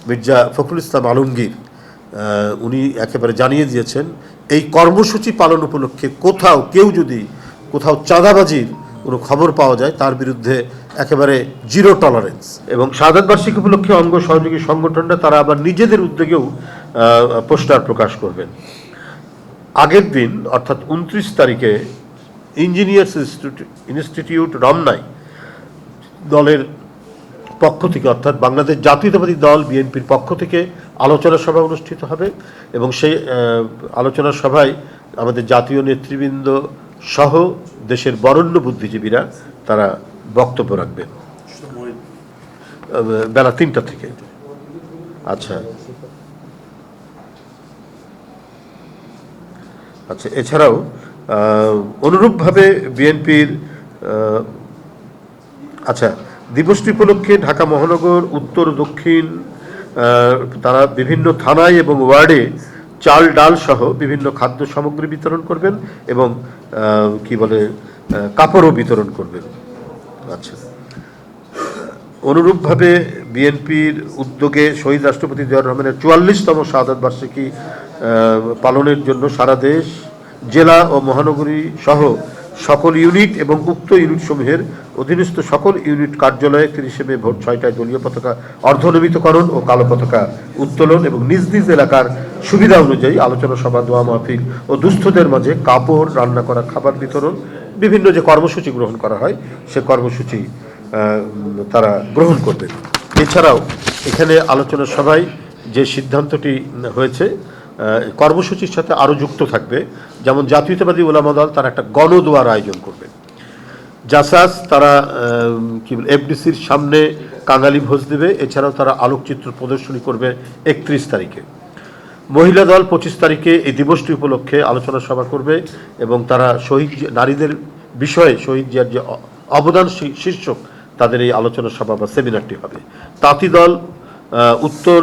মির্জা ফখরুল ইসলাম আলমগীর উনি একেবারে জানিয়ে দিয়েছেন এই কর্মসূচি পালন উপলক্ষে কেউ যদি কোথাও চাঁদাবাজির কোনো খবর পাওয়া যায় তার বিরুদ্ধে একেবারে জিরো টলারেন্স। এবং শাহাদাত বার্ষিকী উপলক্ষে অঙ্গ সহযোগী সংগঠনরা তারা আবার নিজেদের উদ্যোগেও পোস্টার প্রকাশ করবেন। আগের দিন অর্থাৎ 29 তারিখে ইঞ্জিনিয়ার্স ইনস্টিটিউট রমনায় দলের পক্ষ থেকে অর্থাৎ বাংলাদেশ জাতীয়তাবাদী দল বিএনপির পক্ষ থেকে আলোচনা সভা অনুষ্ঠিত হবে এবং সেই আলোচনা সভায় আমাদের জাতীয় নেতৃবৃন্দ সহ দেশের বরেণ্য বুদ্ধিজীবীরা তারা বক্তব্য রাখবেন বেলা 3টা থেকে। আচ্ছা, এছাড়াও অনুরূপভাবে বিএনপির দিবসটি উপলক্ষে ঢাকা মহানগর উত্তর দক্ষিণ তারা বিভিন্ন থানায় এবং ওয়ার্ডে চাল ডাল সহ বিভিন্ন খাদ্য সামগ্রী বিতরণ করবেন এবং কাপড়ও বিতরণ করবেন। আচ্ছা, অনুরূপভাবে বিএনপির উদ্যোগে শহীদ রাষ্ট্রপতি জিয়াউর রহমানের 44তম শাহাদাত বার্ষিকী পালনের জন্য সারা দেশ জেলা ও মহানগরী সহ সকল ইউনিট এবং উক্ত ইউনিটসমূহের অধীনস্থ সকল ইউনিট কার্যালয়ে 30 মে ভোর 6টায় দলীয় পতাকা অর্ধনমিতকরণ ও কালো পতাকা উত্তোলন এবং নিজ নিজ এলাকার সুবিধা অনুযায়ী আলোচনা সভা, দোয়া মাহফিল ও দুস্থদের মাঝে কাপড়, রান্না করা খাবার বিতরণ, বিভিন্ন যে কর্মসূচি গ্রহণ করা হয় সে কর্মসূচি তারা গ্রহণ করবেন। এছাড়াও এখানে আলোচনা সভায় যে সিদ্ধান্তটি হয়েছে কর্মসূচির সাথে আরও যুক্ত থাকবে, যেমন জাতীয়তাবাদী ওলামা দল তারা একটা গণদোয়ার আয়োজন করবে, জাসাস তারা এফডিসির সামনে কাঙালি ভোজ দেবে, এছাড়াও তারা আলোকচিত্র প্রদর্শনী করবে 31 তারিখে। মহিলা দল 25 তারিখে এই দিবসটি উপলক্ষে আলোচনা সভা করবে এবং তারা শহীদ নারীদের বিষয়ে শহীদ জিয়ার যে অবদান শীর্ষক তাদের এই আলোচনা সভা বা সেমিনারটি হবে। তাঁতি দল উত্তর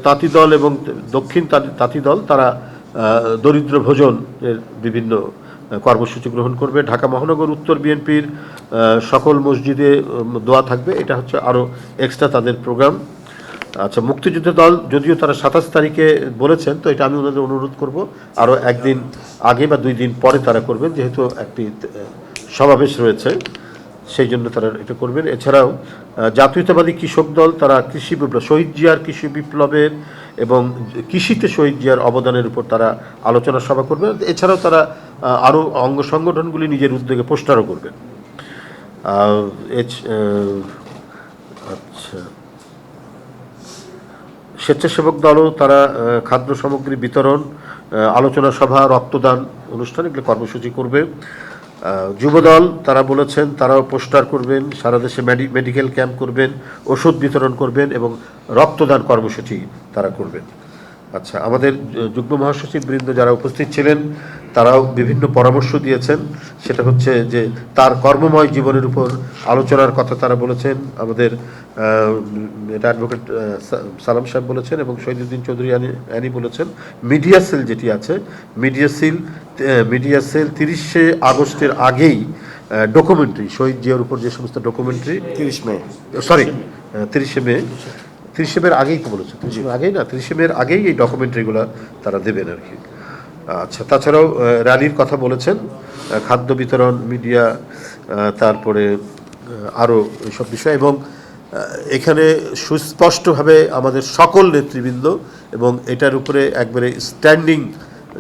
তাঁতি দল এবং দক্ষিণ তাঁতি দল তারা দরিদ্র ভোজনের বিভিন্ন কর্মসূচি গ্রহণ করবে। ঢাকা মহানগর উত্তর বিএনপির সকল মসজিদে দোয়া থাকবে, এটা হচ্ছে আরও এক্সট্রা তাদের প্রোগ্রাম। আচ্ছা, মুক্তিযুদ্ধ দল যদিও তারা 27 তারিখে বলেছেন, তো এটা আমি ওনাদের অনুরোধ করব আরও একদিন আগে বা 2 দিন পরে তারা করবেন, যেহেতু একটি সমাবেশ রয়েছে সেই জন্য তারা এটা করবেন। এছাড়াও জাতীয়তাবাদী কৃষক দল তারা কৃষি বিপ্লব, শহীদ জিয়ার কৃষি বিপ্লবের এবং কৃষিতে শহীদ জিয়ার অবদানের উপর তারা আলোচনা সভা করবেন। এছাড়াও তারা আরও অঙ্গ সংগঠনগুলি নিজের উদ্যোগে পোস্টারও করবেন। আচ্ছা, স্বেচ্ছাসেবক দলও তারা খাদ্য সামগ্রী বিতরণ, আলোচনা সভা, রক্তদান অনুষ্ঠান এগুলো কর্মসূচি করবে। যুবদল তারা বলেছেন তারাও পোস্টার করবেন, সারা দেশে মেডিকেল ক্যাম্প করবেন, ওষুধ বিতরণ করবেন এবং রক্তদান কর্মসূচি তারা করবেন। আচ্ছা, আমাদের যুগ্ম মহাসচিব বৃন্দ যারা উপস্থিত ছিলেন তারাও বিভিন্ন পরামর্শ দিয়েছেন, সেটা হচ্ছে যে তার কর্মময় জীবনের উপর আলোচনার কথা তারা বলেছেন। আমাদের এটা অ্যাডভোকেট সালাম সাহেব বলেছেন এবং শহীদুদ্দিন চৌধুরী অ্যানি বলেছেন। মিডিয়া সেল যেটি আছে, মিডিয়া সেল 30শে আগস্টের আগেই ডকুমেন্টারি শহীদ জিয়ার উপর যে সমস্ত ডকুমেন্টারি 30শে মের আগেই তো বলেছে, 30শে মে আগেই না, 30শে মের আগেই এই ডকুমেন্টারিগুলো তারা দেবেন আর কি। আচ্ছা, তাছাড়াও র্যালির কথা বলেছেন, খাদ্য বিতরণ, মিডিয়া, তারপরে আরও এইসব বিষয়। এবং এখানে সুস্পষ্টভাবে আমাদের সকল নেতৃবৃন্দ এবং এটার উপরে একবারে স্ট্যান্ডিং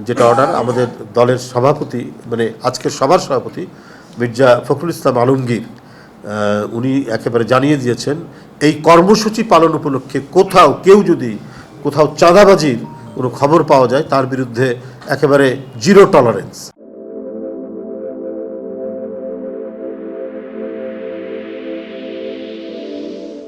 যেটা অর্ডার আমাদের দলের সভাপতি, মানে আজকের সভার সভাপতি মির্জা ফখরুল ইসলাম আলমগীর উনি একেবারে জানিয়ে দিয়েছেন এই কর্মসূচি পালন উপলক্ষে কেউ যদি কোথাও চাঁদাবাজির কোনো খবর পাওয়া যায় তার বিরুদ্ধে একেবারে জিরো টলারেন্স।